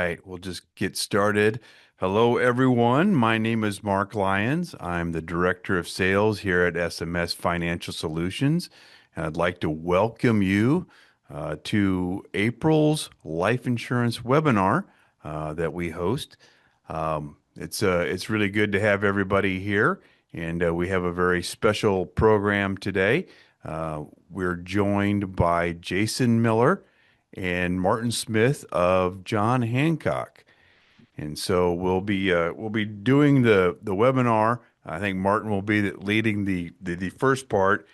right, we'll just get started. Hello, everyone. My name is Mark Lyons. I'm the Director of Sales here at SMS Financial Solutions. And I'd like to welcome you to April's life insurance webinar that we host. It's really good to have everybody here, and we have a very special program today. We're joined by Jason Miller and Martin Smith of John Hancock. And so we'll be doing the webinar. I think Martin will be leading the first part,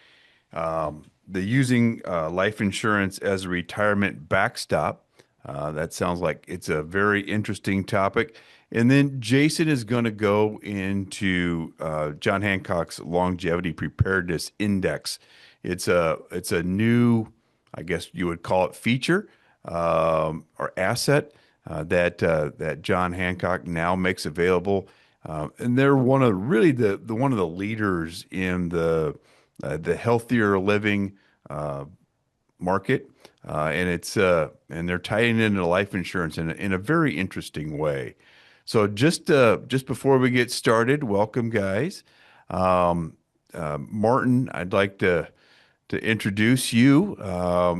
the using life insurance as a retirement backstop. That sounds like it's a very interesting topic. And then Jason is going to go into John Hancock's Longevity Preparedness Index. It's a new, I guess you would call it, feature or asset that John Hancock now makes available. And they're one of really the one of the leaders in the healthier living market, and they're tying into life insurance in a very interesting way. So just before we get started, welcome guys. Martin, I'd like to introduce you.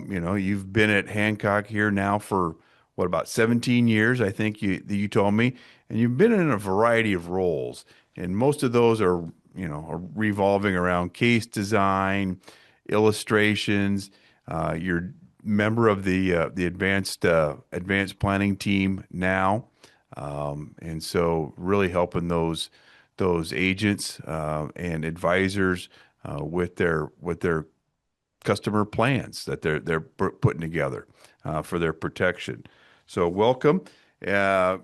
You've been at Hancock here now for what, about 17 years, I think you told me, and you've been in a variety of roles, and most of those are revolving around case design, illustrations. You're member of the advanced planning team now, and so really helping those agents and advisors with their customer plans that they're putting together for their protection. So welcome, uh,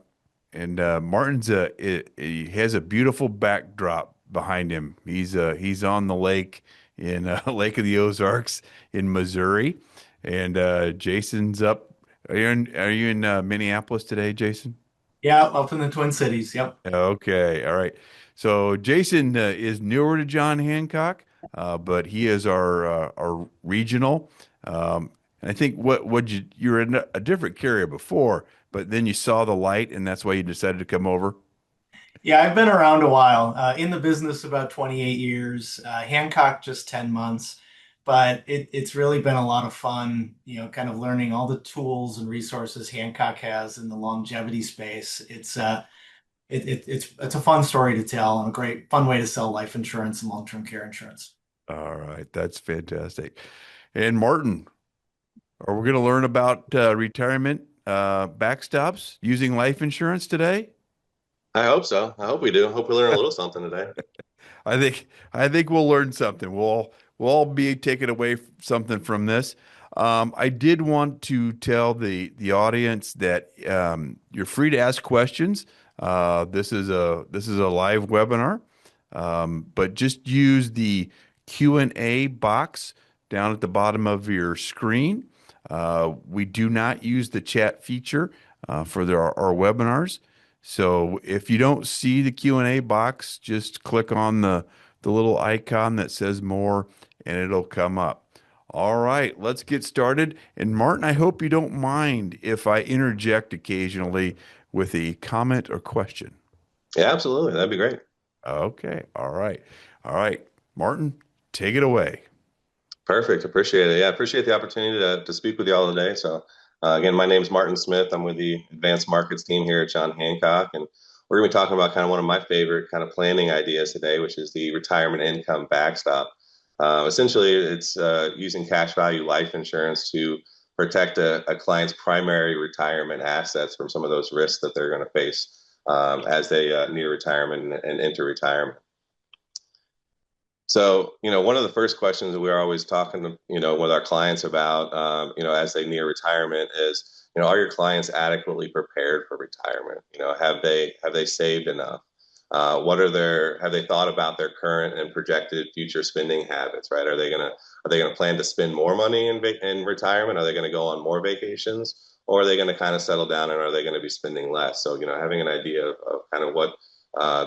and Martin's he has a beautiful backdrop behind him. He's on the lake in Lake of the Ozarks in Missouri, and Jason's up. Are you in Minneapolis today, Jason? Yeah, up in the Twin Cities. Yep. Okay, all right. So Jason is newer to John Hancock, but he is our regional. And I think you were in a different carrier before, but then you saw the light, and that's why you decided to come over. Yeah, I've been around a while. In the business about 28 years. Hancock just 10 months, but it's really been a lot of fun, kind of learning all the tools and resources Hancock has in the longevity space. It's a fun story to tell and a great fun way to sell life insurance and long-term care insurance. All right, that's fantastic. And Martin, are we going to learn about retirement backstops using life insurance today? I hope so. I hope we do. Hope we learn a little something today. I think we'll learn something. We'll all be taking away something from this. I did want to tell the audience that you're free to ask questions. This is a live webinar, but just use the Q&A box down at the bottom of your screen. We do not use the chat feature for our webinars. So if you don't see the Q&A box, just click on the little icon that says more and it'll come up. All right, let's get started. And Martin, I hope you don't mind if I interject occasionally with a comment or question. Yeah, absolutely. That'd be great. Okay, all right. All right, Martin, take it away. Perfect. Appreciate it. Yeah, appreciate the opportunity to speak with you all today. So, again, my name's Martin Smith. I'm with the Advanced Markets team here at John Hancock, and we're going to be talking about kind of one of my favorite kind of planning ideas today, which is the retirement income backstop. Essentially, it's using cash value life insurance to protect a client's primary retirement assets from some of those risks that they're going to face as they near retirement and enter retirement. So, one of the first questions that we're always talking to, with our clients about, as they near retirement is, are your clients adequately prepared for retirement? Have they saved enough? Have they thought about their current and projected future spending habits, right? Are they gonna plan to spend more money in retirement? Are they gonna go on more vacations? Or are they gonna kind of settle down and are they gonna be spending less? So, having an idea of kind of what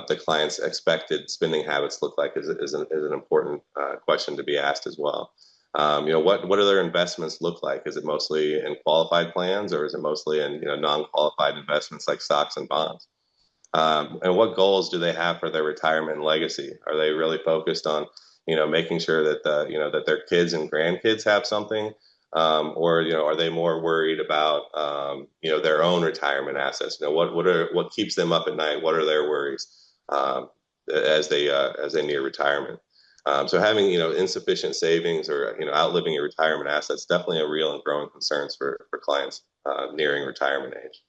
the client's expected spending habits look like is an important question to be asked as well. What do their investments look like? Is it mostly in qualified plans, or is it mostly in non-qualified investments like stocks and bonds? And what goals do they have for their retirement and legacy? Are they really focused on, making sure that that their kids and grandkids have something, or are they more worried about their own retirement assets? What keeps them up at night? What are their worries as they near retirement? So having insufficient savings or outliving your retirement assets definitely a real and growing concerns for clients nearing retirement age.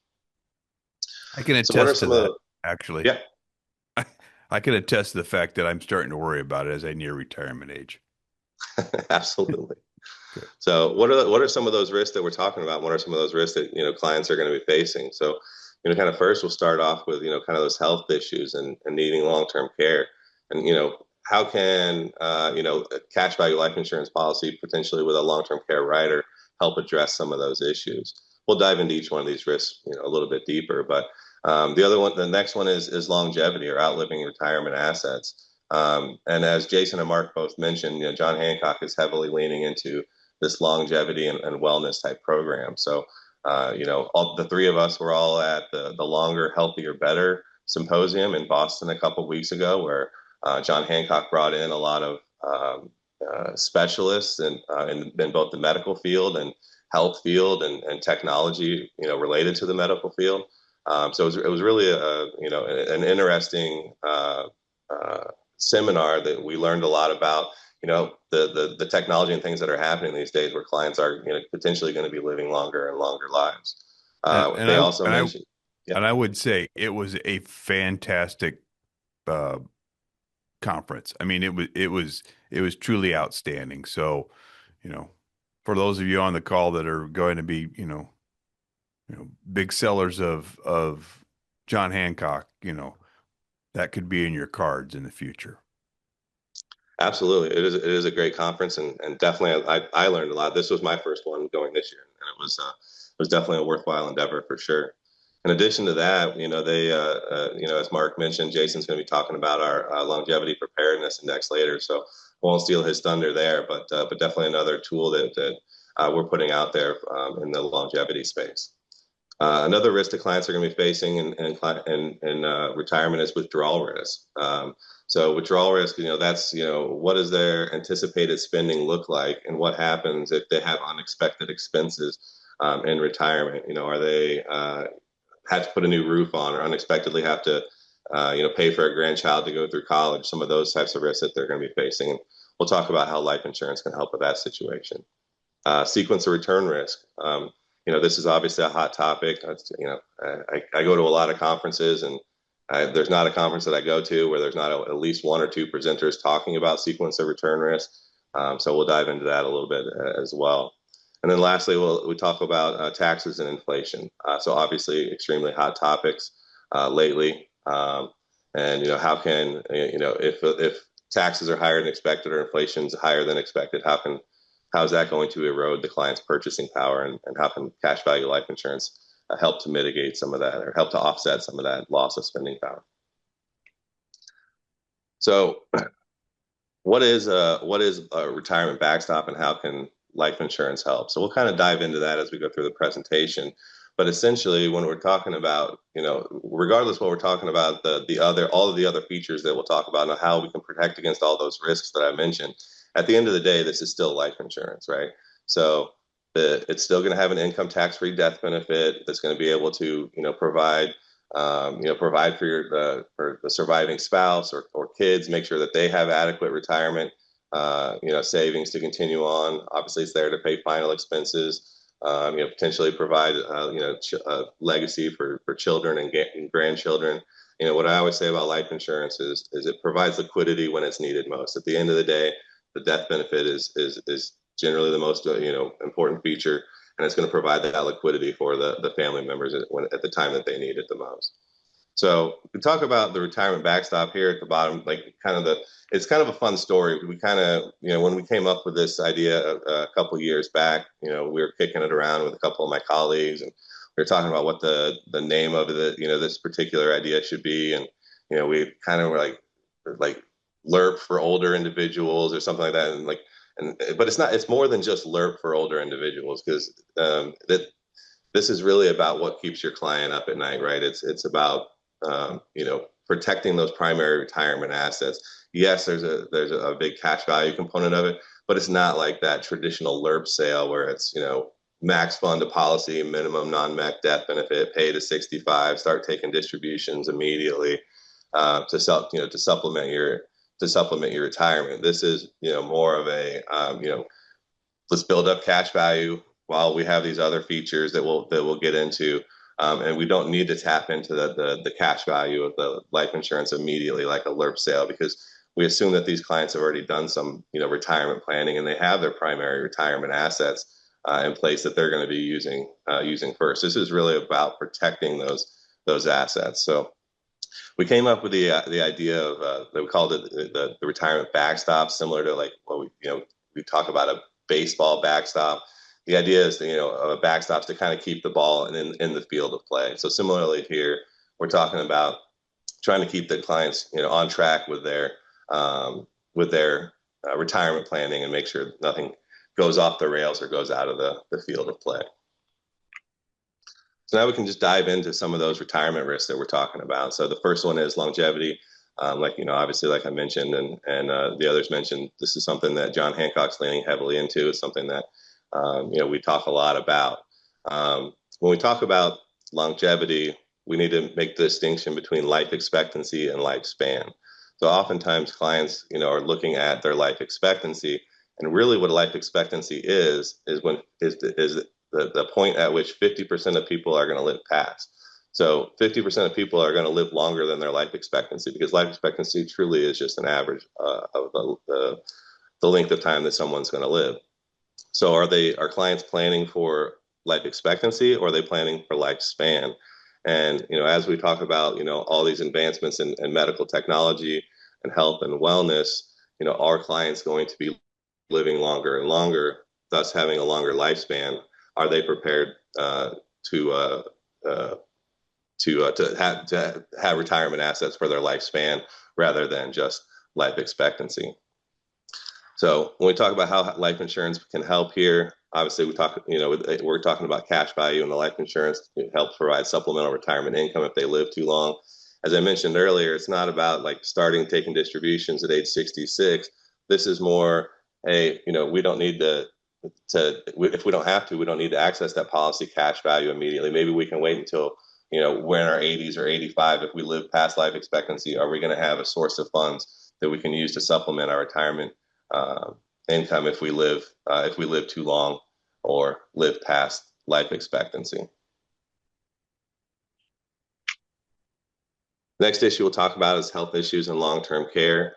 I can So what are attest to some of that, the actually. yeah. I can attest to the fact that I'm starting to worry about it as I near retirement age. Absolutely. Good. So what are some of those risks that we're talking about? What are some of those risks that clients are going to be facing? So kind of first we'll start off with kind of those health issues and needing long-term care, and how can a cash value life insurance policy potentially with a long-term care rider help address some of those issues? We'll dive into each one of these risks a little bit deeper, but the next one is longevity or outliving retirement assets. And as Jason and Mark both mentioned, John Hancock is heavily leaning into this longevity and wellness type program. So, all the three of us were all at the Longer, Healthier, Better symposium in Boston a couple of weeks ago, where John Hancock brought in a lot of specialists in both the medical field and health field and technology, related to the medical field. So it was really an interesting seminar that we learned a lot about the technology and things that are happening these days where clients are potentially going to be living longer and longer lives. And, and They I also and I mentioned, yeah, and I would say it was a fantastic uh, conference. I mean, it was truly outstanding. So, you know, for those of you on the call that are going to be, big sellers of John Hancock, that could be in your cards in the future. absolutely. It is a great conference, and definitely I learned a lot. This was my first one going this year, and it was definitely a worthwhile endeavor for sure. In addition to that, as Mark mentioned, Jason's going to be talking about our longevity preparedness index later, so I won't steal his thunder there. But definitely another tool that we're putting out there in the longevity space. Another risk that clients are going to be facing in retirement is withdrawal risk. So withdrawal risk, that's what does their anticipated spending look like, and what happens if they have unexpected expenses in retirement? Are they had to put a new roof on, or unexpectedly have to pay for a grandchild to go through college? Some of those types of risks that they're going to be facing. And we'll talk about how life insurance can help with that situation. Sequence of return risk. This is obviously a hot topic. I go to a lot of conferences, and there's not a conference that I go to where there's not at least one or two presenters talking about sequence of return risk. So we'll dive into that a little bit as well. And then lastly, we talk about taxes and inflation. So obviously, extremely hot topics lately. And how can if taxes are higher than expected or inflation's higher than expected, how is that going to erode the client's purchasing power, and how can cash value life insurance help to mitigate some of that, or help to offset some of that loss of spending power? So what is a retirement backstop, and how can life insurance help? So we'll kind of dive into that as we go through the presentation. But essentially, when we're talking about, regardless what we're talking about, all of the other features that we'll talk about and how we can protect against all those risks that I mentioned, at the end of the day, this is still life insurance, right? So it's still going to have an income tax-free death benefit that's going to be able to, provide for the surviving spouse or kids, make sure that they have adequate retirement, savings to continue on. Obviously, it's there to pay final expenses. Potentially provide, legacy for children and grandchildren. What I always say about life insurance is it provides liquidity when it's needed most. At the end of the day, the death benefit is generally the most important feature, and it's going to provide that liquidity for the family members at the time that they need it the most. So we talk about the retirement backstop here at the bottom, like it's kind of a fun story. We kind of, when we came up with this idea a couple years back, we were kicking it around with a couple of my colleagues, and we were talking about what the name of this particular idea should be. And, we kind of were like LERP for older individuals or something like that. And But it's more than just LERP for older individuals, because that this is really about what keeps your client up at night, right? It's about protecting those primary retirement assets. Yes, there's a big cash value component of it, but it's not like that traditional LERP sale where it's max fund a policy, minimum non-MEC death benefit, pay to 65, start taking distributions immediately to supplement your retirement. This is more of a let's build up cash value while we have these other features that we'll get into. And we don't need to tap into the cash value of the life insurance immediately like a LERP sale, because we assume that these clients have already done some retirement planning and they have their primary retirement assets in place that they're going to be using first. This is really about protecting those assets. So we came up with the idea of that we called it the retirement backstop, similar to like what we talk about a baseball backstop. The idea is of a backstop is to kind of keep the ball in the field of play. So similarly here, we're talking about trying to keep the clients on track with their retirement planning and make sure nothing goes off the rails or goes out of the field of play. So now we can just dive into some of those retirement risks that we're talking about. So the first one is longevity. Obviously, like I mentioned, and the others mentioned, this is something that John Hancock's leaning heavily into. It's something that, we talk a lot about. When we talk about longevity, we need to make the distinction between life expectancy and lifespan. So oftentimes clients, are looking at their life expectancy, and really what life expectancy is the point at which 50% of people are going to live past. So 50% of people are going to live longer than their life expectancy, because life expectancy truly is just an average of the length of time that someone's going to live. So are clients planning for life expectancy, or are they planning for lifespan? And as we talk about all these advancements in medical technology and health and wellness, are clients going to be living longer and longer, thus having a longer lifespan? Are they prepared to have retirement assets for their lifespan rather than just life expectancy? So when we talk about how life insurance can help here, obviously we're talking about cash value, and the life insurance helps provide supplemental retirement income if they live too long. As I mentioned earlier, it's not about like starting taking distributions at age 66. This is more, hey, we don't need if we don't have to, we don't need to access that policy cash value immediately. Maybe we can wait until, we're in our 80s or 85. If we live past life expectancy, are we going to have a source of funds that we can use to supplement our retirement income if we live too long or live past life expectancy? Next issue we'll talk about is health issues and long-term care.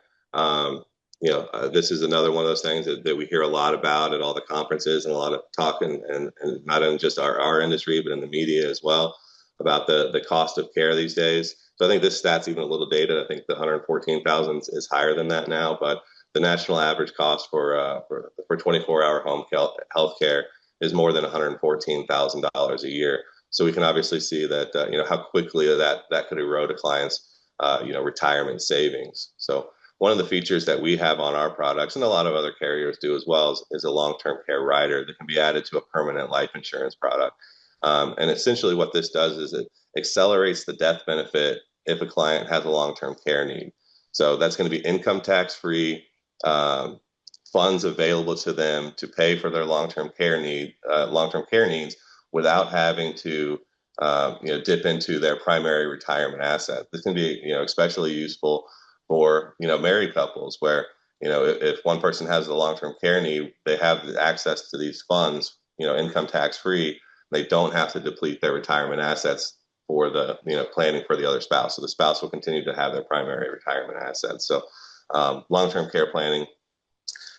This is another one of those things that we hear a lot about at all the conferences, and a lot of talk, and not in just our industry, but in the media as well, about the cost of care these days. So I think this stat's even a little dated. I think the 114,000 is higher than that now, but the national average cost for 24-hour home health care is more than $114,000 a year. So we can obviously see that how quickly that could erode a client's retirement savings. So one of the features that we have on our products, and a lot of other carriers do as well, is a long-term care rider that can be added to a permanent life insurance product. And essentially what this does is it accelerates the death benefit if a client has a long-term care need. So that's going to be income tax-free funds available to them to pay for their long-term care needs without having to dip into their primary retirement asset. This can be especially useful for married couples, where if one person has a long-term care need, they have access to these funds, income tax-free. They don't have to deplete their retirement assets for the planning for the other spouse. So the spouse will continue to have their primary retirement assets. So long-term care planning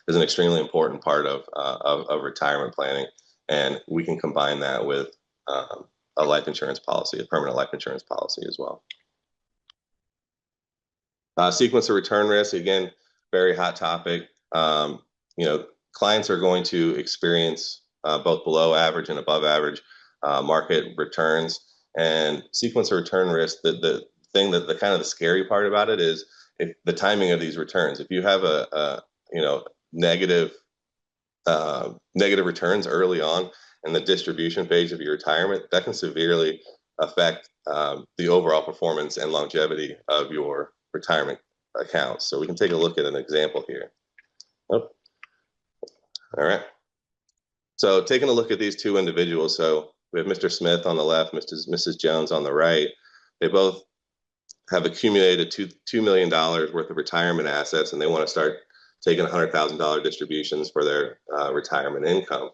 is an extremely important part of retirement planning, and we can combine that with a life insurance policy, a permanent life insurance policy as well. Sequence of return risk, again, very hot topic. Clients are going to experience both below average and above average market returns. And sequence of return risk, the thing that the kind of the scary part about it is the timing of these returns. If you have a negative negative returns early on in the distribution phase of your retirement, that can severely affect the overall performance and longevity of your retirement accounts. So we can take a look at an example here. Oh, all right. So taking a look at these two individuals, so we have Mr. Smith on the left, Mrs. Jones on the right. They both have accumulated $2 million worth of retirement assets, and they want to start taking $100,000 distributions for their retirement income.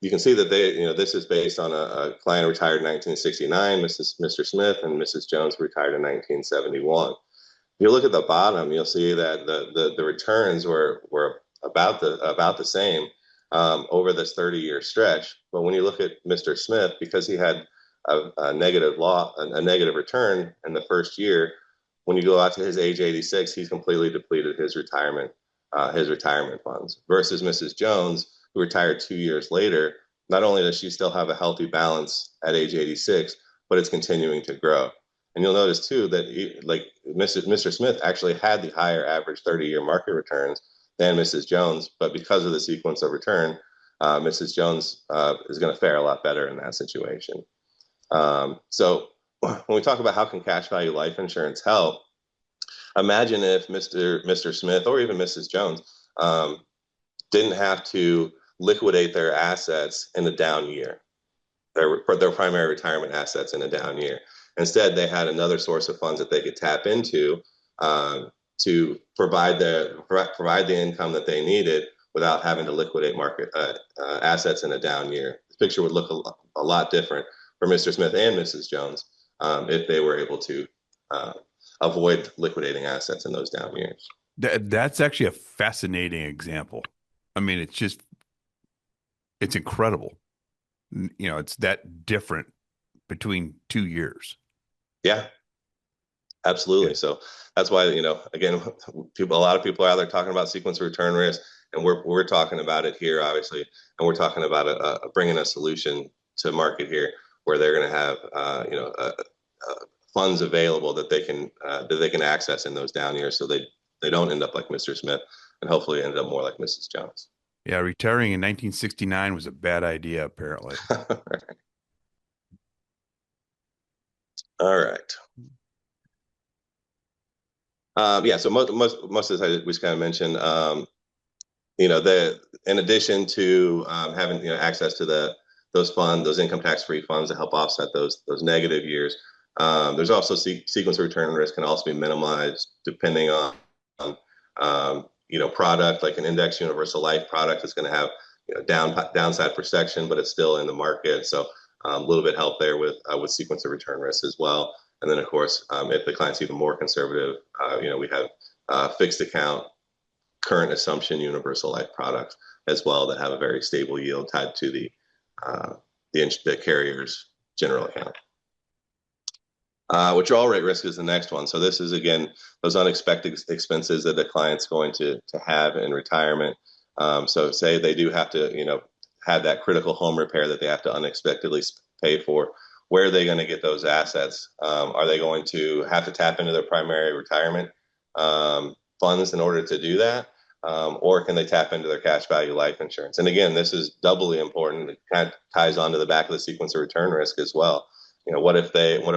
You can see that this is based on a client retired in 1969, Mr. Smith, and Mrs. Jones retired in 1971. If you look at the bottom, you'll see that the returns were about the same over this 30-year stretch. But when you look at Mr. Smith, because he had a negative return in the first year, when you go out to his age 86, he's completely depleted his retirement funds. Versus Mrs. Jones, who retired 2 years later, not only does she still have a healthy balance at age 86, but it's continuing to grow. And you'll notice too that Mr. Smith actually had the higher average 30-year market returns than Mrs. Jones, but because of the sequence of return, Mrs. Jones is going to fare a lot better in that situation. So when we talk about how can cash value life insurance help, imagine if Mr. Smith or even Mrs. Jones didn't have to liquidate their assets in a down year, their primary retirement assets in a down year. Instead, they had another source of funds that they could tap into to provide the income that they needed without having to liquidate market assets in a down year. This picture would look a lot different for Mr. Smith and Mrs. Jones if they were able to avoid liquidating assets in those down years. That's actually a fascinating example. I mean, it's incredible. It's that different between 2 years. Yeah, absolutely. Yeah. So that's why, again, a lot of people are out there talking about sequence of return risk, and we're talking about it here, obviously, and we're talking about bringing a solution to market here where they're going to have, funds available that they can access in those down years, so they don't end up like Mr. Smith, and hopefully end up more like Mrs. Jones. Yeah, retiring in 1969 was a bad idea, apparently. All right. Yeah, so most of this I was kind of mentioned. In addition to having access to those income tax free funds to help offset those negative years, there's also sequence of return risk can also be minimized depending on product, like an index universal life product is going to have downside protection, but it's still in the market. So a little bit help there with sequence of return risk as well. And then of course, if the client's even more conservative, we have fixed account, current assumption universal life products as well that have a very stable yield tied to the carrier's general account. Withdrawal rate risk is the next one. So this is, again, those unexpected expenses that the client's going to have in retirement. So say they do have to, have that critical home repair that they have to unexpectedly pay for. Where are they going to get those assets? Are they going to have to tap into their primary retirement funds in order to do that? Or can they tap into their cash value life insurance? And again, this is doubly important. It kind of ties onto the back of the sequence of return risk as well. What if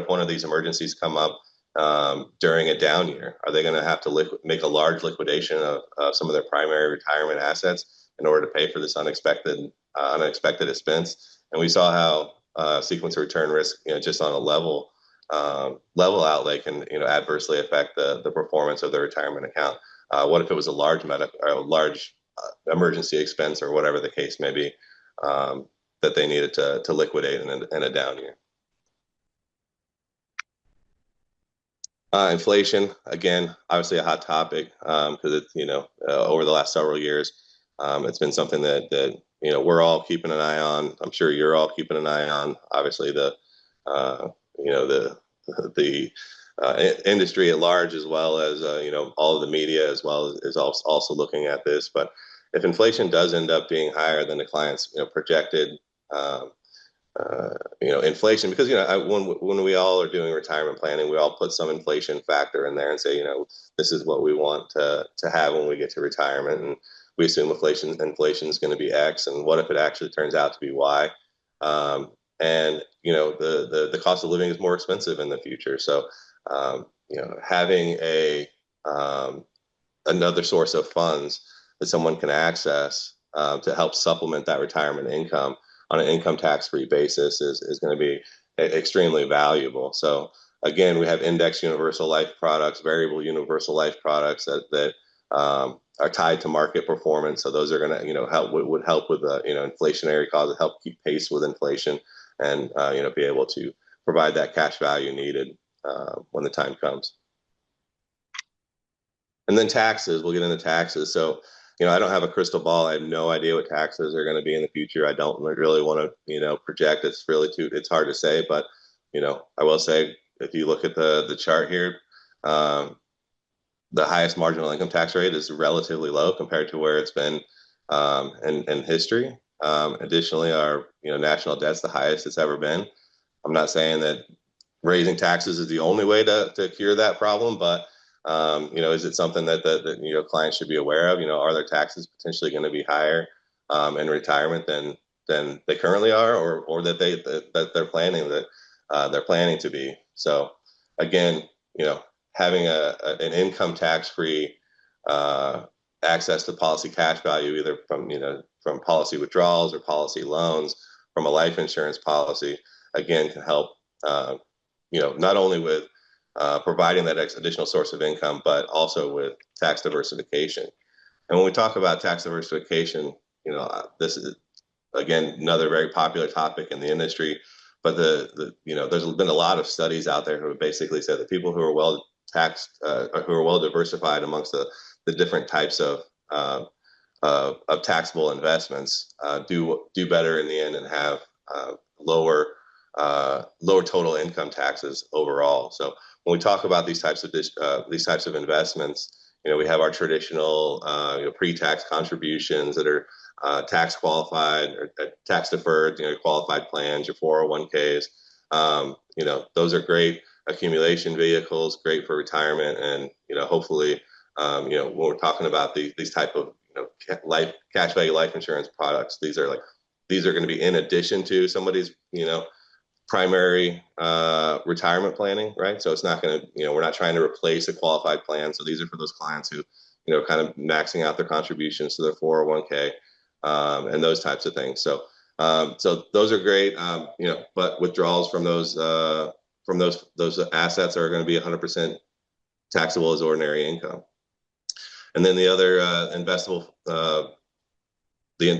one of these emergencies come up during a down year? Are they going to have to make a large liquidation of some of their primary retirement assets in order to pay for this unexpected expense? And we saw how sequence of return risk, just on a level outlay can adversely affect the performance of their retirement account. What if it was a large emergency expense or whatever the case may be that they needed to liquidate in a down year? Inflation, again, obviously a hot topic because it's, over the last several years, it's been something that we're all keeping an eye on. I'm sure you're all keeping an eye on. Obviously, the industry at large, as well as all of the media, as well as is also looking at this. But if inflation does end up being higher than the client's projected inflation, because when we all are doing retirement planning, we all put some inflation factor in there and say, this is what we want to have when we get to retirement. And we assume inflation is going to be X, and what if it actually turns out to be Y? And the cost of living is more expensive in the future. So having a another source of funds that someone can access to help supplement that retirement income on an income tax-free basis is going to be extremely valuable. So again, we have index universal life products, variable universal life products that are tied to market performance. So those are going to help would help with the inflationary causes, help keep pace with inflation, and be able to provide that cash value needed when the time comes. And then taxes, we'll get into taxes. So, I don't have a crystal ball. I have no idea what taxes are going to be in the future. I don't really want to, project. It's hard to say, but, I will say if you look at the chart here, the highest marginal income tax rate is relatively low compared to where it's been in history. Additionally, our, national debt's the highest it's ever been. I'm not saying that raising taxes is the only way to cure that problem, but is it something that clients should be aware of? Are their taxes potentially going to be higher in retirement than they currently are, or that they're planning to be? So again, having an income tax free access to policy cash value, either from policy withdrawals or policy loans from a life insurance policy, again can help not only with providing that additional source of income, but also with tax diversification. And when we talk about tax diversification, this is again another very popular topic in the industry. But there's been a lot of studies out there who have basically said that people who are well taxed, who are well diversified amongst the different types of taxable investments, do better in the end and have lower total income taxes overall. So when we talk about these types of investments, we have our traditional pre-tax contributions that are tax qualified or tax deferred, qualified plans, your 401ks. Those are great accumulation vehicles, great for retirement, and hopefully, when we're talking about these type of cash value life insurance products, these are going to be in addition to somebody's primary retirement planning, right? So it's not going to, we're not trying to replace a qualified plan. So these are for those clients who, kind of maxing out their contributions to their 401k and those types of things. So those are great, but withdrawals from those assets are going to be 100% taxable as ordinary income. And then the other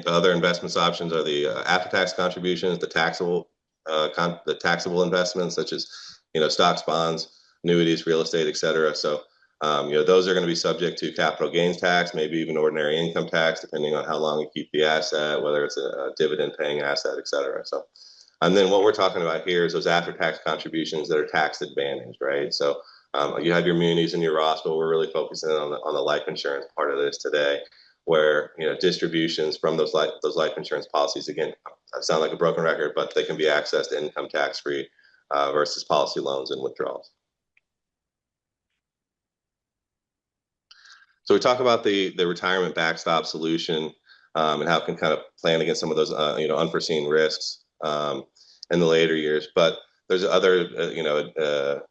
other investments options are the after-tax contributions, the taxable investments such as stocks, bonds, annuities, real estate, et cetera. So those are going to be subject to capital gains tax, maybe even ordinary income tax, depending on how long you keep the asset, whether it's a dividend paying asset, et cetera. So, and then what we're talking about here is those after-tax contributions that are tax advantaged, right? So you have your munis and your Roths, but we're really focusing on the life insurance part of this today, where distributions from those life insurance policies, again, I sound like a broken record, but they can be accessed income tax free versus policy loans and withdrawals. So we talk about the retirement backstop solution and how it can kind of plan against some of those unforeseen risks in the later years. But there's other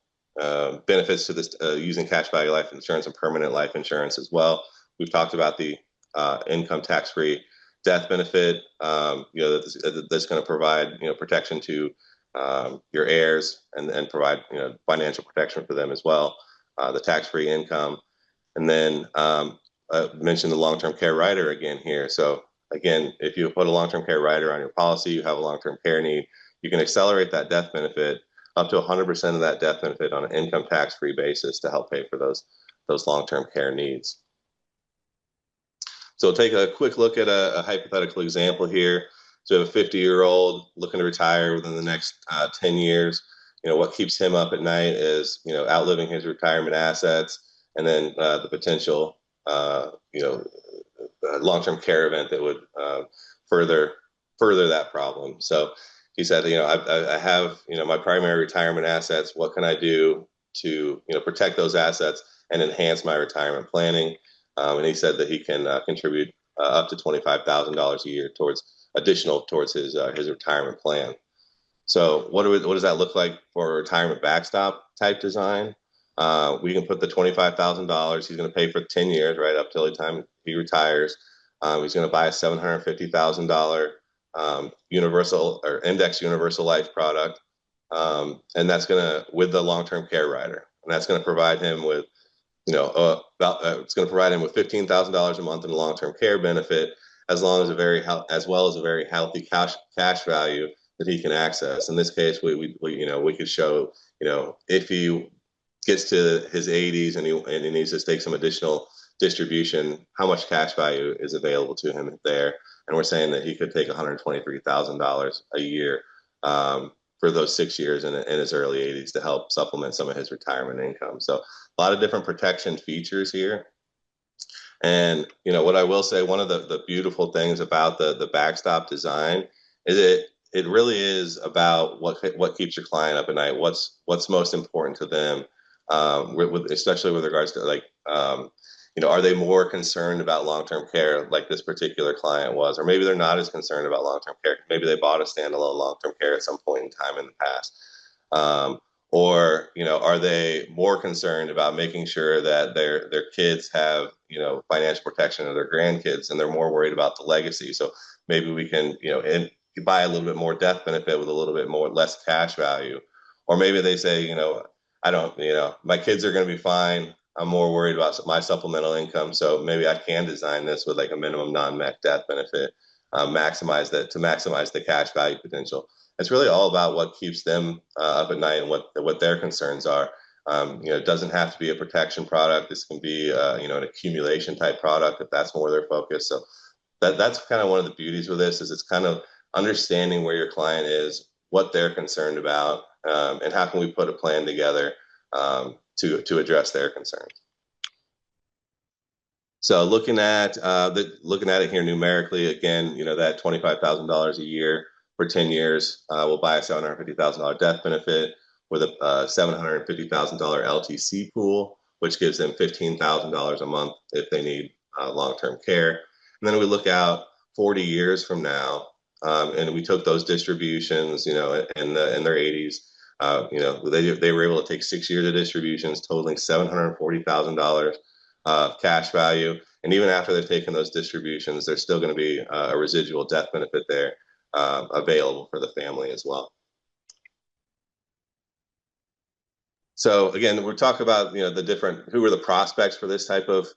benefits to this using cash value life insurance and permanent life insurance as well. We've talked about the income tax-free death benefit, that's going to provide, protection to your heirs and provide, financial protection for them as well. The tax-free income, and then I mentioned the long-term care rider again here. So again, if you put a long-term care rider on your policy, you have a long-term care need, you can accelerate that death benefit up to 100% of that death benefit on an income tax-free basis to help pay for those long-term care needs. So take a quick look at a hypothetical example here. So we have a 50-year-old looking to retire within the next 10 years. What keeps him up at night is, outliving his retirement assets, and then the potential, long-term care event that would further that problem. So he said, I have, my primary retirement assets. What can I do to, protect those assets and enhance my retirement planning? And he said that he can contribute up to $25,000 a year towards his retirement plan. So what does that look like for a retirement backstop type design? We can put the $25,000. He's going to pay for 10 years, right up till the time he retires. He's going to buy a $750,000 universal or index universal life product, and that's going to with the long-term care rider, and that's going to provide him with it's going to provide him with $15,000 a month in long-term care benefit, as well as a very healthy cash value that he can access. In this case, we could show, if he gets to his 80s and he needs to take some additional distribution, how much cash value is available to him there. And we're saying that he could take $123,000 a year for those 6 years in his early 80s to help supplement some of his retirement income. So a lot of different protection features here. And what I will say, one of the beautiful things about the backstop design is it really is about what keeps your client up at night. What's most important to them, especially with regards to are they more concerned about long-term care like this particular client was, or maybe they're not as concerned about long-term care. Maybe they bought a standalone long-term care at some point in time in the past. Or are they more concerned about making sure that their kids have financial protection of their grandkids, and they're more worried about the legacy? So maybe we can and you buy a little bit more death benefit with a little bit more less cash value. Or maybe they say, I don't, my kids are going to be fine. I'm more worried about my supplemental income, so maybe I can design this with like a minimum non-MEC death benefit, maximize the cash value potential. It's really all about what keeps them up at night and what their concerns are. It doesn't have to be a protection product. This can be an accumulation type product if that's more their focus. So that's kind of one of the beauties with this, is it's kind of understanding where your client is, what they're concerned about, and how can we put a plan together to address their concerns. So looking at it here numerically, again, that $25,000 a year for 10 years will buy a $750,000 death benefit with a $750,000 LTC pool, which gives them $15,000 a month if they need long-term care. And then we look out 40 years from now, and we took those distributions, in their 80s. They were able to take 6 years of distributions, totaling $740,000 cash value. And even after they've taken those distributions, there's still going to be a residual death benefit there available for the family as well. So again, we're talking about who are the prospects for this type of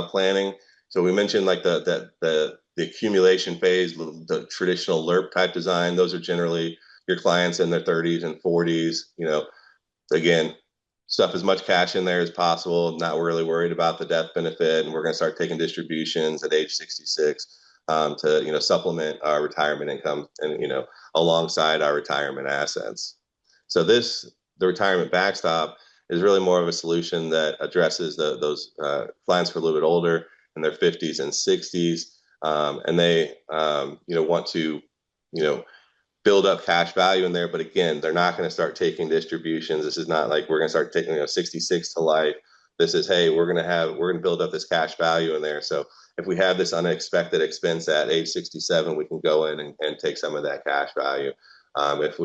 planning. So we mentioned like the accumulation phase, the traditional LERP type design. Those are generally your clients in their 30s and 40s. Again, stuff as much cash in there as possible, not really worried about the death benefit, and we're going to start taking distributions at age 66 to supplement our retirement income and alongside our retirement assets. So the retirement backstop is really more of a solution that addresses those clients for a little bit older, in their 50s and 60s, and they want to build up cash value in there. But again, they're not going to start taking distributions. This is not like we're going to start taking 66 to life. This is, hey, we're going to build up this cash value in there. So if we have this unexpected expense at age 67, we can go in and take some of that cash value. If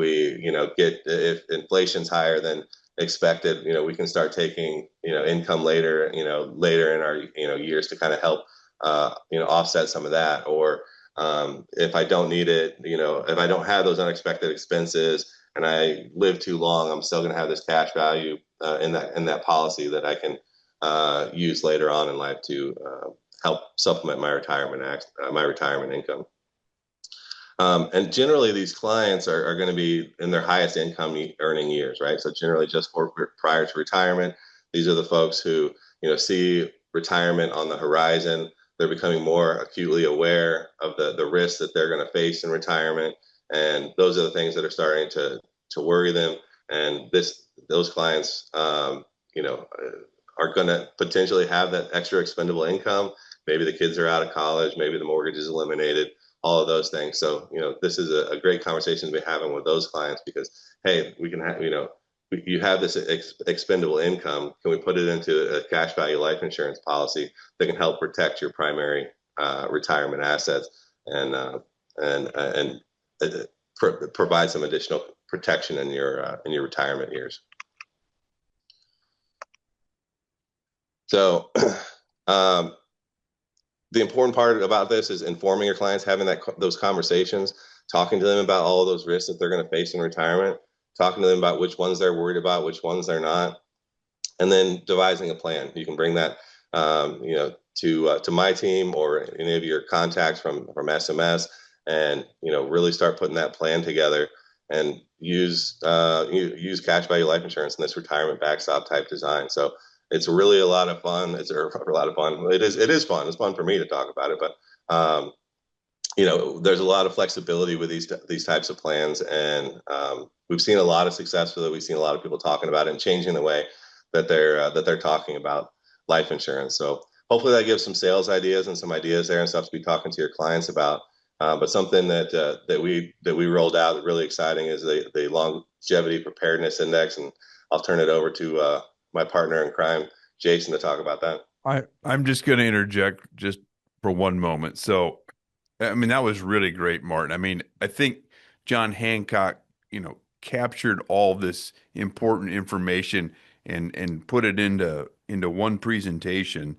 inflation's higher than expected, we can start taking, income later in our, years to kind of help, offset some of that. Or if I don't need it, if I don't have those unexpected expenses and I live too long, I'm still going to have this cash value in that policy that I can use later on in life to help supplement my retirement income. And generally, these clients are going to be in their highest income earning years, right? So generally, just prior to retirement, these are the folks who see retirement on the horizon. They're becoming more acutely aware of the risks that they're going to face in retirement, and those are the things that are starting to worry them. And those clients, are going to potentially have that extra expendable income. Maybe the kids are out of college, maybe the mortgage is eliminated, all of those things. So, this is a great conversation to be having with those clients, because, hey, we can have, you have this expendable income. Can we put it into a cash value life insurance policy that can help protect your primary retirement assets and provide some additional protection in your retirement years. So um, the important part about this is informing your clients, having those conversations, talking to them about all of those risks that they're going to face in retirement, talking to them about which ones they're worried about, which ones they're not, and then devising a plan. You can bring that, to my team or any of your contacts from SMS, and really start putting that plan together and use cash value life insurance in this retirement backstop type design. So it's really a lot of fun. It's a lot of fun. It is fun. It's fun for me to talk about it, but there's a lot of flexibility with these types of plans, and we've seen a lot of success with it. We've seen a lot of people talking about it and changing the way that they're talking about life insurance. So hopefully that gives some sales ideas and some ideas there and stuff to be talking to your clients about. But something that we rolled out really exciting is the longevity preparedness index, and I'll turn it over to my partner in crime, Jason, to talk about that. I'm just going to interject just for one moment. So, I mean, that was really great, Martin. I mean, I think John Hancock, captured all this important information and put it into one presentation.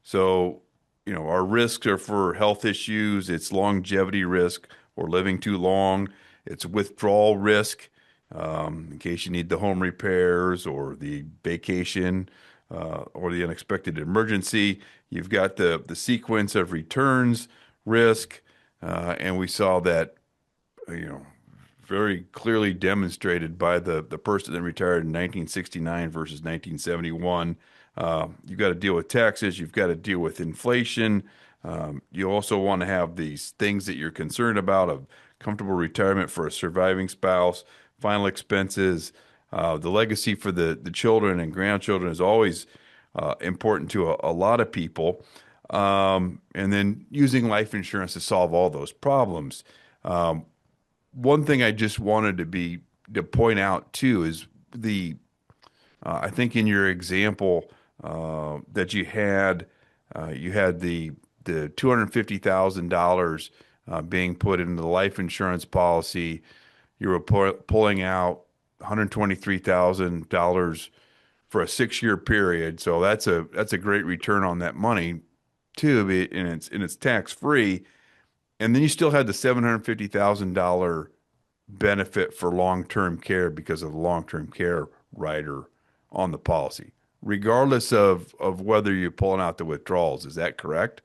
So, our risks are for health issues, it's longevity risk or living too long, it's withdrawal risk, in case you need the home repairs or the vacation, or the unexpected emergency. You've got the sequence of returns risk, and we saw that, you know, very clearly demonstrated by the person that retired in 1969 versus 1971. You've got to deal with taxes. You've got to deal with inflation. You also want to have these things that you're concerned about of comfortable retirement for a surviving spouse, final expenses. The legacy for the children and grandchildren is always important to a lot of people. And then using life insurance to solve all those problems. One thing I just wanted to point out too is I think in your example that you had the $250,000 being put into the life insurance policy. You were pulling out $123,000 for a 6-year period. So that's a great return on that money too, and it's tax free. And then you still had the $750,000 benefit for long-term care because of the long-term care rider on the policy, regardless of whether you're pulling out the withdrawals. Is that correct?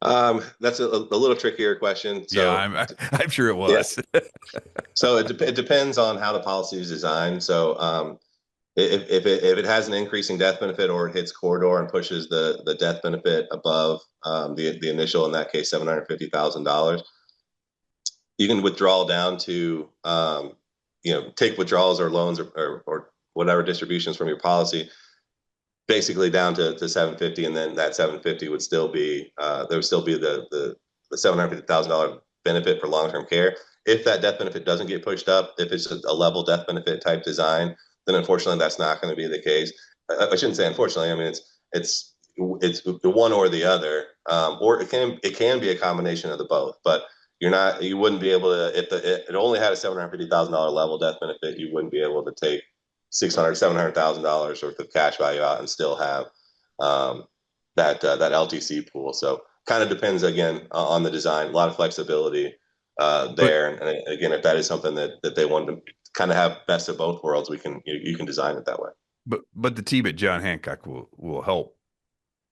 That's a little trickier question. Yeah, So I'm sure it yeah, was. so it depends on how the policy is designed. So if it has an increasing death benefit or it hits corridor and pushes the death benefit above the initial, in that case, $750,000, you can withdraw down to take withdrawals or loans or whatever distributions from your policy basically down to 750, and then that 750 would still be there would still be the $750,000 benefit for long-term care. If that death benefit doesn't get pushed up, if it's a level death benefit type design, then unfortunately that's not going to be the case. I shouldn't say unfortunately. I mean it's the one or the other, or it can be a combination of the both. But you wouldn't be able to, if it only had a $750,000 level death benefit, you wouldn't be able to take $700,000 worth of cash value out and still have that LTC pool. So kind of depends again on the design. A lot of flexibility But there, and again, if that is something that they want to kind of have best of both worlds, you can design it that way. but the team at John Hancock will help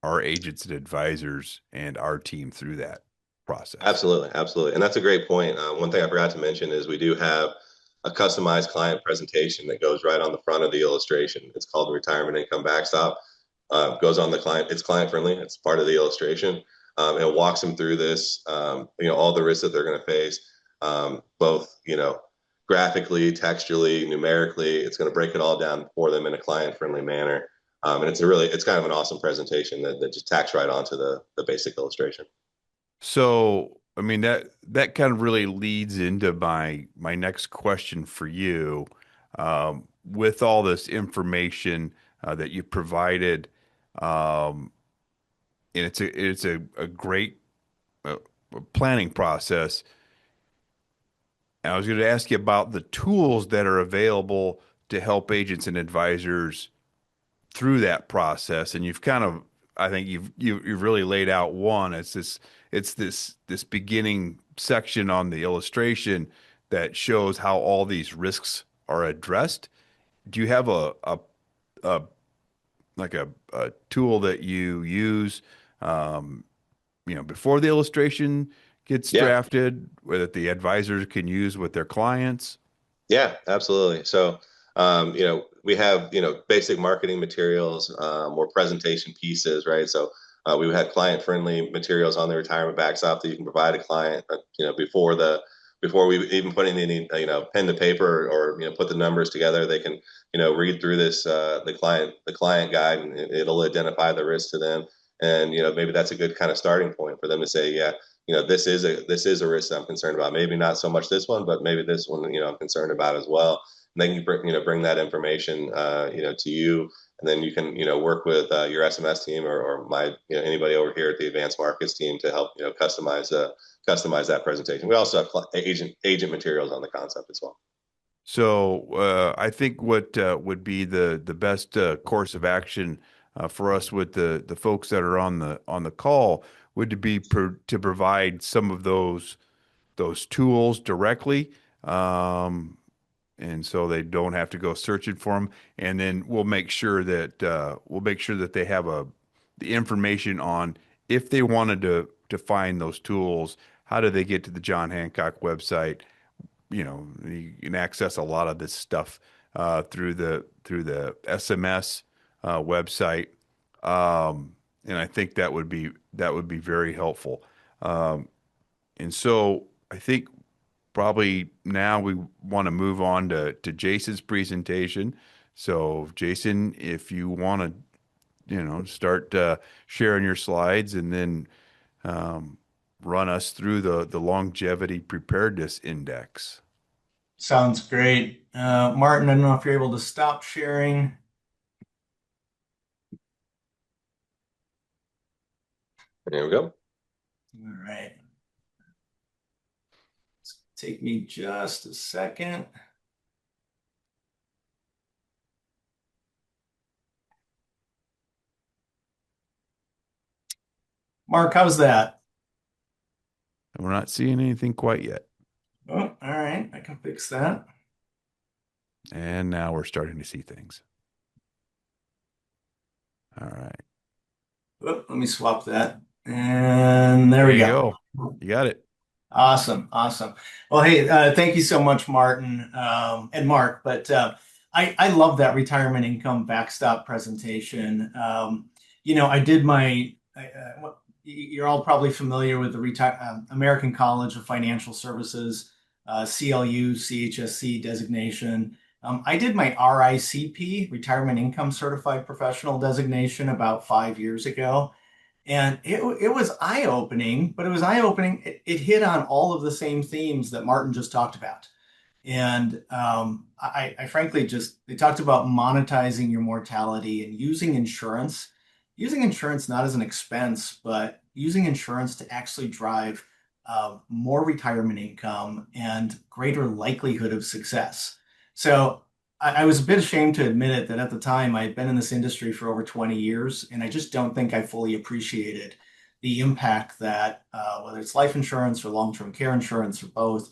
our agents and advisors and our team through that process. Absolutely, absolutely, and that's a great point. One thing I forgot to mention is we do have a customized client presentation that goes right on the front of the illustration. It's called the Retirement Income Backstop. Goes on the client. It's client friendly. It's part of the illustration. It walks them through this, all the risks that they're going to face, both, graphically, textually, numerically. It's going to break it all down for them in a client friendly manner. And it's kind of an awesome presentation that just tacks right onto the basic illustration. So, I mean, that kind of really leads into my next question for you. With all this information that you provided, um, and it's a great uh, planning process. And I was going to ask you about the tools that are available to help agents and advisors through that process. And you've kind of, I think you've really laid out one. It's this beginning section on the illustration that shows how all these risks are addressed. Do you have a like a tool that you use, um, before the illustration gets Yeah. drafted, or that the advisors can use with their clients? Yeah, absolutely. So, we have, basic marketing materials, or presentation pieces, right? So, we had client-friendly materials on the retirement backstop that you can provide a client, before we even put in any, pen to paper or, put the numbers together, they can, read through this, the client guide, and it'll identify the risk to them. And, maybe that's a good kind of starting point for them to say, yeah, this is a risk I'm concerned about. Maybe not so much this one, but maybe this one, I'm concerned about as well. And then you bring that information, to you, and then you can, work with your SMS team, or my, anybody over here at the advanced markets team to help, customize that presentation. We also have agent materials on the concept as well. So I think what would be the best course of action for us with the folks that are on the call would to provide some of those tools directly, um, and so they don't have to go searching for them. And then we'll make sure that they have the information on if they wanted to find those tools. How do they get to the John Hancock website? You can access a lot of this stuff through the SMS website, and I think that would be very helpful. Um, and so I think probably now we want to move on to Jason's presentation. So Jason, if you want to, start sharing your slides and then um, run us through the longevity preparedness index. Sounds great. Martin, I don't know if you're able to stop sharing. There we go. All right. Take me just a second. Mark, how's that? We're not seeing anything quite yet. Oh, all right. I can fix that. And now we're starting to see things. All right. Oh, let me swap that. And there There we you go. go. You got it. Awesome, awesome. Well, hey, thank you so much, Martin, and Mark. But I love that retirement income backstop presentation. I did you're all probably familiar with the American College of Financial Services, CLU, CHSC designation. I did my RICP, Retirement Income Certified Professional designation, about 5 years ago. And it was eye-opening, but it was eye-opening. It hit on all of the same themes that Martin just talked about. And I frankly just, they talked about monetizing your mortality and using insurance not as an expense, but using insurance to actually drive more retirement income and greater likelihood of success. So I was a bit ashamed to admit it that at the time I had been in this industry for over 20 years, and I just don't think I fully appreciated the impact that whether it's life insurance or long-term care insurance or both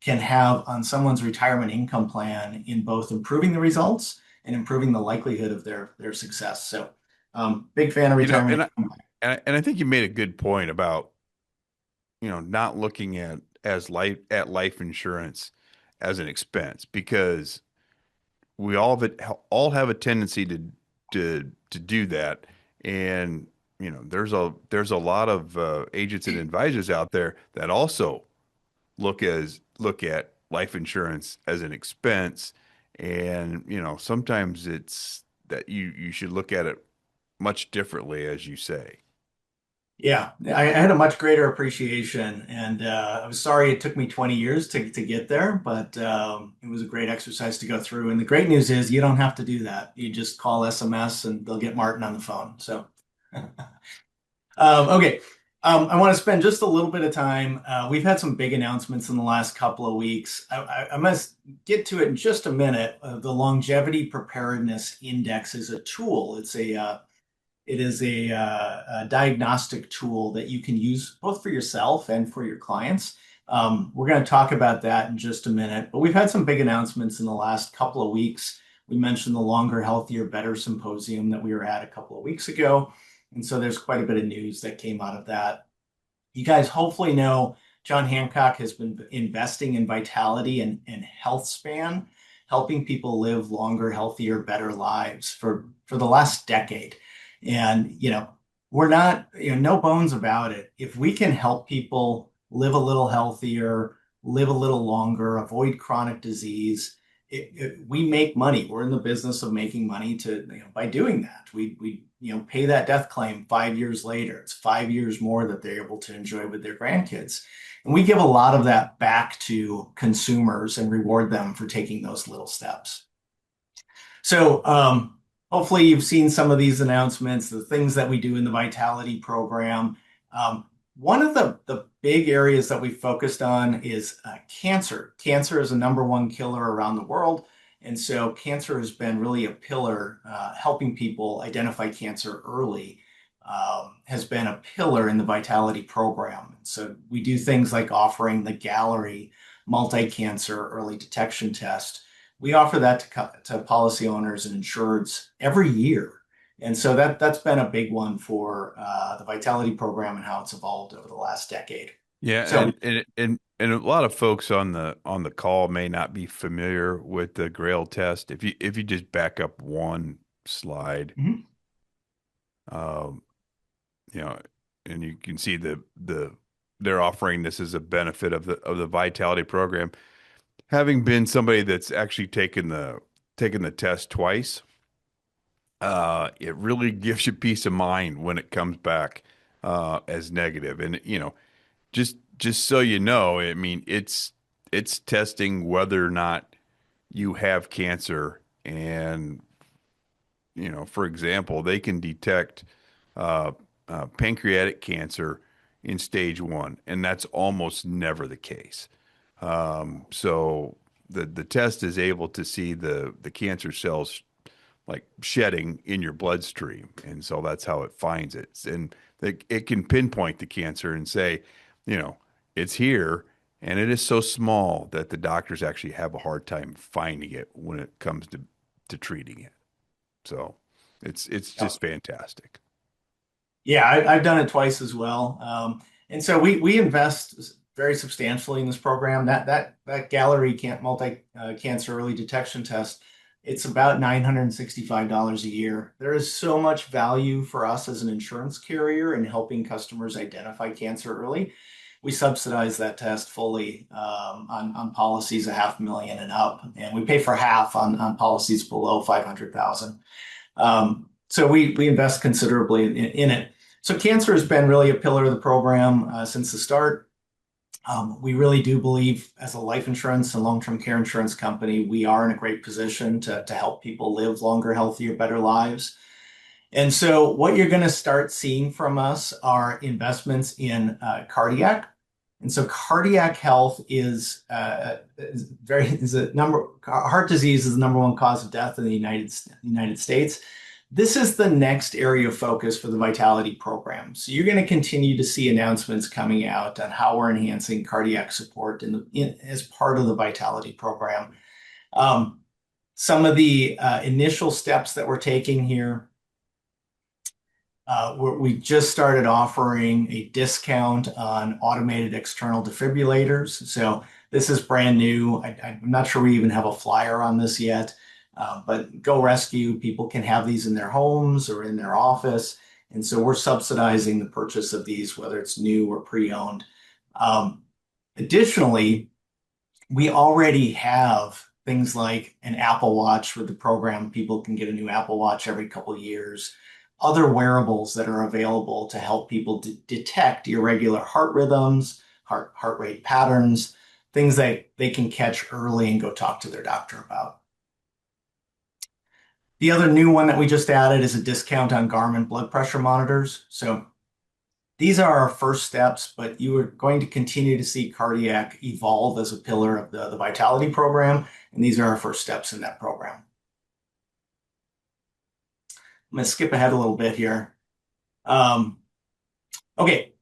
can have on someone's retirement income plan in both improving the results and improving the likelihood of their success. So, big fan of You know, retirement and I, income. and I think you made a good point about, not looking at life insurance as an expense, because we all have a tendency to do that. And there's a lot of agents and advisors out there that also look at life insurance as an expense. And sometimes it's that you should look at it much differently, as you say. Yeah, I had a much greater appreciation, and I was sorry it took me 20 years to get there, but it was a great exercise to go through. And the great news is you don't have to do that. You just call SMS and they'll get Martin on the phone. So, Okay. I want to spend just a little bit of time. We've had some big announcements in the last couple of weeks. I must get to it in just a minute. The Longevity Preparedness Index is a tool. It is a diagnostic tool that you can use both for yourself and for your clients. We're going to talk about that in just a minute, but we've had some big announcements in the last couple of weeks. We mentioned the Longer, Healthier, Better Symposium that we were at a couple of weeks ago. And so there's quite a bit of news that came out of that. You guys hopefully know John Hancock has been investing in vitality and health span, helping people live longer, healthier, better lives for the last decade. And, we're not, no bones about it. If we can help people live a little healthier, live a little longer, avoid chronic disease, we make money. We're in the business of making money by doing that. We pay that death claim 5 years later. It's 5 years more that they're able to enjoy with their grandkids. And we give a lot of that back to consumers and reward them for taking those little steps. So hopefully you've seen some of these announcements, the things that we do in the Vitality program. One of the big areas that we focused on is cancer. Cancer is the number one killer around the world. And so cancer has been really a pillar, helping people identify cancer early has been a pillar in the Vitality program. So we do things like offering the Gallery multi-cancer early detection test. We offer that to policy owners and insureds every year. And so that's been a big one for the Vitality program and how it's evolved over the last decade. Yeah, So, and a lot of folks on the call may not be familiar with the Grail test. If you just back up one slide, mhm. um, you know, and you can see the they're offering this as a benefit of the Vitality program. Having been somebody that's actually taken the test twice, it really gives you peace of mind when it comes back as negative. And just so you know, I mean, it's testing whether or not you have cancer. And, for example, they can detect uh, pancreatic cancer in stage one, and that's almost never the case. So the test is able to see the cancer cells like shedding in your bloodstream. And so that's how it finds it. And it can pinpoint the cancer and say, you know, it's here. And it is so small that the doctors actually have a hard time finding it when it comes to treating it. So it's just fantastic. Yeah, I've done it twice as well. And so we invest very substantially in this program. That Gallery can't multi cancer early detection test. It's about $965 a year. There is so much value for us as an insurance carrier in helping customers identify cancer early. We subsidize that test fully on policies a half million and up, and we pay for half on policies below 500,000. So we invest considerably in it. So cancer has been really a pillar of the program since the start. We really do believe, as a life insurance and long-term care insurance company, we are in a great position to help people live longer, healthier, better lives. And so, what you're going to start seeing from us are investments in cardiac. And so, cardiac health is a number. Heart disease is the number one cause of death in the United States. This is the next area of focus for the Vitality program. So you're going to continue to see announcements coming out on how we're enhancing cardiac support as part of the Vitality program. Some of the initial steps that we're taking here, we just started offering a discount on automated external defibrillators. So this is brand new. I'm not sure we even have a flyer on this yet. But Go Rescue, people can have these in their homes or in their office. And so we're subsidizing the purchase of these, whether it's new or pre-owned. Additionally, we already have things like an Apple Watch with the program. People can get a new Apple Watch every couple of years. Other wearables that are available to help people detect irregular heart rhythms, heart rate patterns, things that they can catch early and go talk to their doctor about. The other new one that we just added is a discount on Garmin blood pressure monitors. So These are our first steps, but you are going to continue to see cardiac evolve as a pillar of the Vitality program, and these are our first steps in that program. I'm going to skip ahead a little bit here. Um, okay,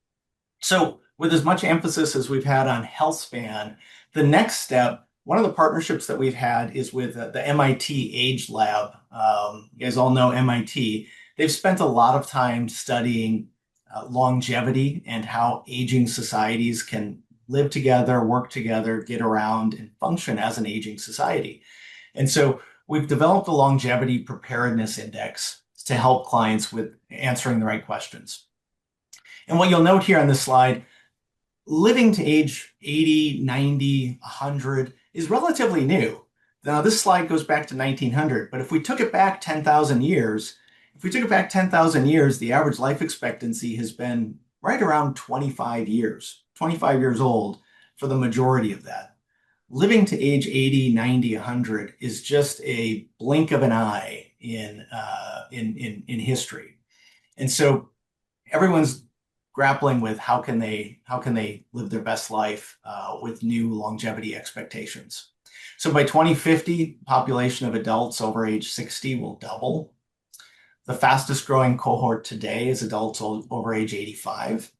so with as much emphasis as we've had on health span, the next step, one of the partnerships that we've had is with the MIT Age Lab. You guys all know MIT. They've spent a lot of time studying longevity and how aging societies can live together, work together, get around, and function as an aging society. And so we've developed a longevity preparedness index to help clients with answering the right questions. And what you'll note here on this slide, living to age 80, 90, 100 is relatively new. Now, this slide goes back to 1900, but if we took it back 10,000 years, the average life expectancy has been right around 25 years old for the majority of that. Living to age 80, 90, 100 is just a blink of an eye in history. And so everyone's grappling with how can they live their best life with new longevity expectations. So by 2050, population of adults over age 60 will double. The fastest growing cohort today is adults over age 85.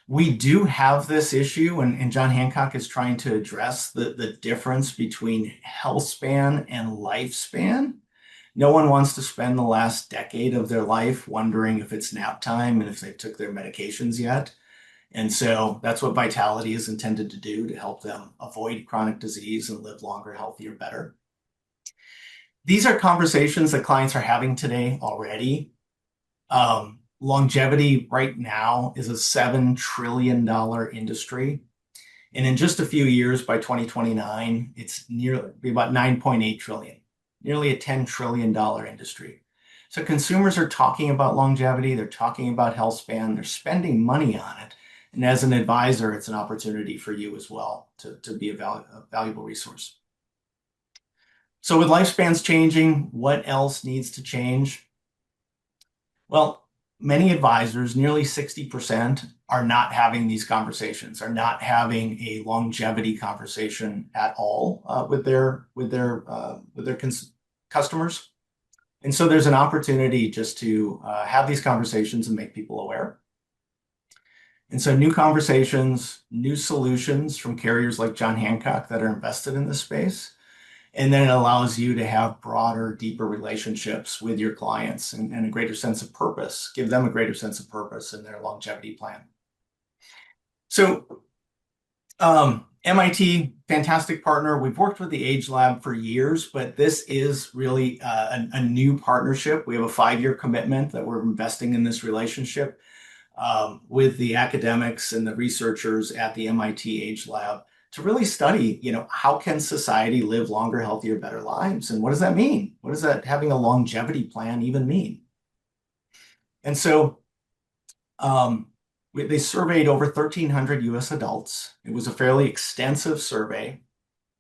We do have this issue, and John Hancock is trying to address the difference between health span and lifespan. No one wants to spend the last decade of their life wondering if it's nap time and if they took their medications yet. And so that's what Vitality is intended to do, to help them avoid chronic disease and live longer, healthier, better. These are conversations that clients are having today already. Longevity right now is a $7 trillion industry. And in just a few years, by 2029, it's nearly about 9.8 trillion, nearly a $10 trillion industry. So consumers are talking about longevity, they're talking about health span, they're spending money on it. And as an advisor, it's an opportunity for you as well to be a valuable resource. So with lifespans changing, what else needs to change? Well, many advisors, nearly 60%, are not having these conversations, are not having a longevity conversation at all with their customers. And so there's an opportunity just to have these conversations and make people aware. And so new conversations, new solutions from carriers like John Hancock that are invested in this space. And then it allows you to have broader, deeper relationships with your clients and a greater sense of purpose, give them a greater sense of purpose in their longevity plan. So MIT, fantastic partner. We've worked with the Age Lab for years, but this is really a new partnership. We have a 5-year commitment that we're investing in this relationship with the academics and the researchers at the MIT Age Lab to really study, how can society live longer, healthier, better lives? And what does that mean? What does that having a longevity plan even mean? And so they surveyed over 1,300 US adults. It was a fairly extensive survey,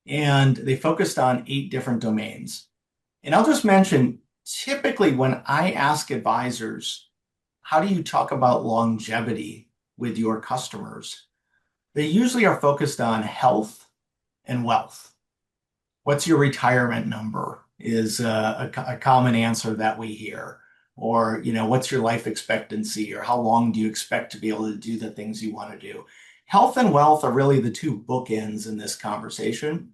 and they focused on 8 different domains. And I'll just mention, typically when I ask advisors, how do you talk about longevity with your customers? They usually are focused on health and wealth. What's your retirement number is a common answer that we hear. Or, what's your life expectancy, or how long do you expect to be able to do the things you want to do? Health and wealth are really the 2 bookends in this conversation.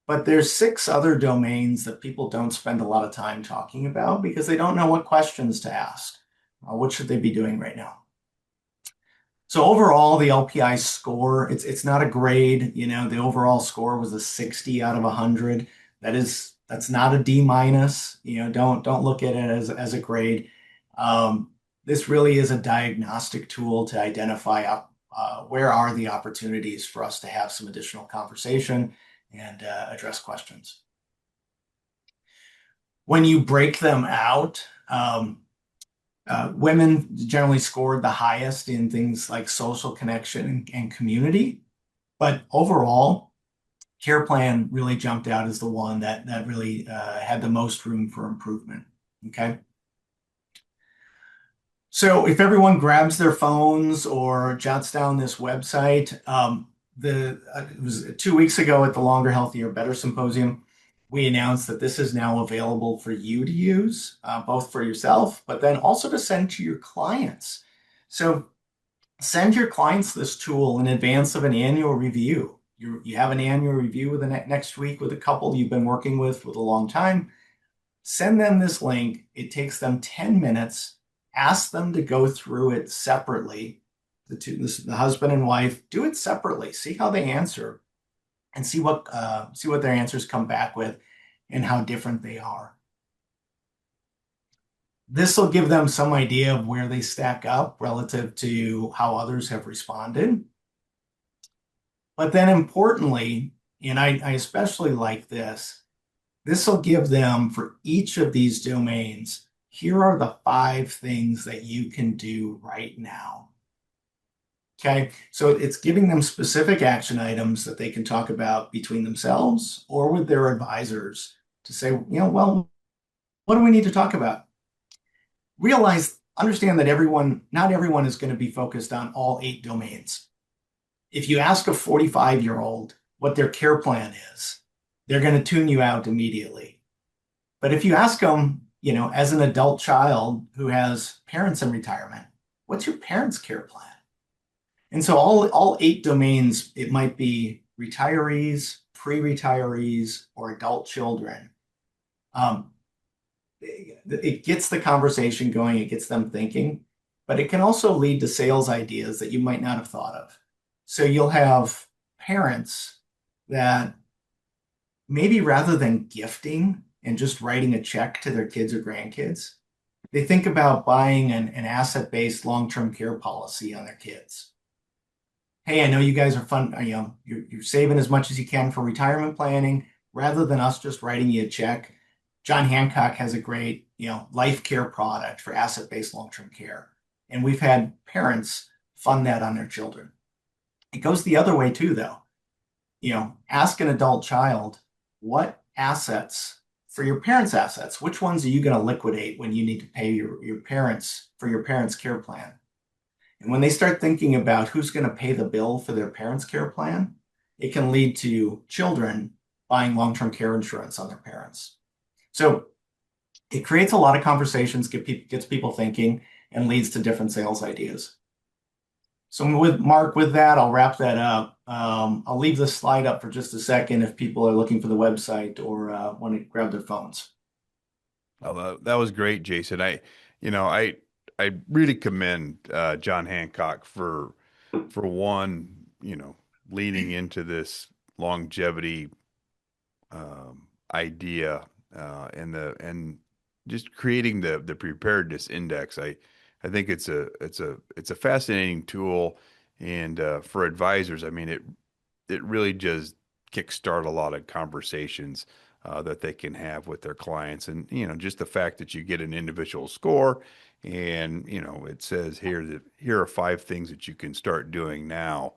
But there's 6 other domains that people don't spend a lot of time talking about because they don't know what questions to ask. What should they be doing right now? So overall, the LPI score, it's not a grade. The overall score was a 60 out of 100. That's not a D minus. Don't look at it as a grade. This really is a diagnostic tool to identify where are the opportunities for us to have some additional conversation and address questions. When you break them out, women generally scored the highest in things like social connection and community, but overall, care plan really jumped out as the one that really had the most room for improvement. Okay. So if everyone grabs their phones or jots down this website, it was 2 weeks ago at the Longer, Healthier, Better Symposium, we announced that this is now available for you to use, both for yourself, but then also to send to your clients. So send your clients this tool in advance of an annual review. You have an annual review with the next week with a couple you've been working with a long time. Send them this link. It takes them 10 minutes. Ask them to go through it separately. The husband and wife, do it separately. See how they answer and see what their answers come back with and how different they are. This will give them some idea of where they stack up relative to how others have responded. But then importantly, and I especially like this will give them for each of these domains, here are the 5 things that you can do right now. Okay, so it's giving them specific action items that they can talk about between themselves or with their advisors to say, well, what do we need to talk about? Understand that not everyone is going to be focused on all 8 domains. If you ask a 45-year-old what their care plan is, they're going to tune you out immediately. But if you ask them, as an adult child who has parents in retirement, what's your parents' care plan? And so all 8 domains, it might be retirees, pre-retirees, or adult children. Um, it gets the conversation going, it gets them thinking, but it can also lead to sales ideas that you might not have thought of. So you'll have parents that maybe rather than gifting and just writing a check to their kids or grandkids, they think about buying an asset-based long-term care policy on their kids. Hey, I know you guys are fun, you're saving as much as you can for retirement planning. Rather than us just writing you a check, John Hancock has a great, life care product for asset-based long-term care. And we've had parents fund that on their children. It goes the other way too, though. Ask an adult child, what assets for your parents' assets, which ones are you going to liquidate when you need to pay your parents for your parents' care plan? And when they start thinking about who's going to pay the bill for their parents' care plan, it can lead to children buying long-term care insurance on their parents. So it creates a lot of conversations, gets people thinking, and leads to different sales ideas. So with that, I'll wrap that up. I'll leave this slide up for just a second if people are looking for the website or want to grab their phones. Well, that was great, Jason. You know, I, I really commend John Hancock for one, leading into this longevity idea and just creating the preparedness index. I think it's a fascinating tool, and for advisors, I mean it really just kickstart a lot of conversations that they can have with their clients, and just the fact that you get an individual score, and it says here that here are 5 things that you can start doing now.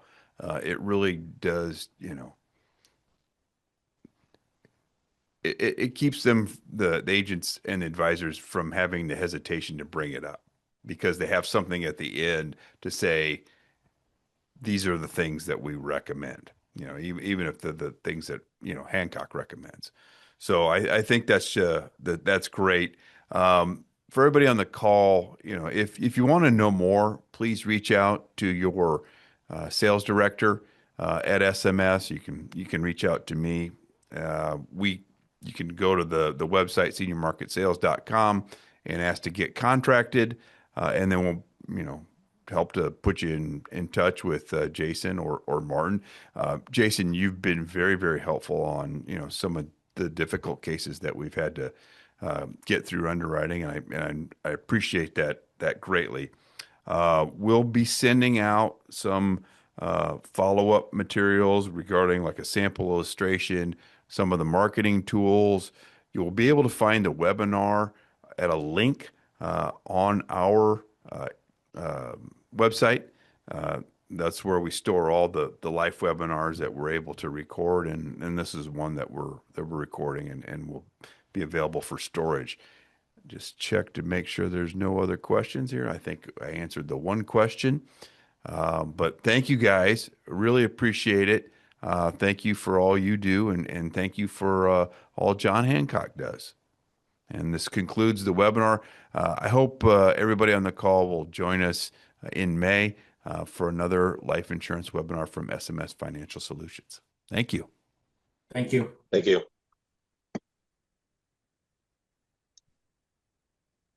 It really does, it keeps the agents and advisors from having the hesitation to bring it up because they have something at the end to say, these are the things that we recommend, even if the things that, Hancock recommends. So I think that's great. For everybody on the call, if you want to know more, please reach out to your sales director at SMS. You can reach out to me. We You can go to the website seniormarketsales.com and ask to get contracted, and then we'll help to put you in touch with Jason or Martin. Jason, you've been very, very helpful on some of the difficult cases that we've had to get through underwriting, and I appreciate that greatly. We'll be sending out some follow-up materials regarding like a sample illustration, some of the marketing tools. You'll be able to find the webinar at a link on our uh, website. That's where we store all the live webinars that we're able to record, and this is one that we're recording and will be available for storage. Just check to make sure there's no other questions here. I think I answered the one question. But thank you guys. Really appreciate it. Thank you for all you do, and thank you for all John Hancock does. And this concludes the webinar. I hope everybody on the call will join us in May for another life insurance webinar from SMS Financial Solutions. Thank you. Thank you. Thank you.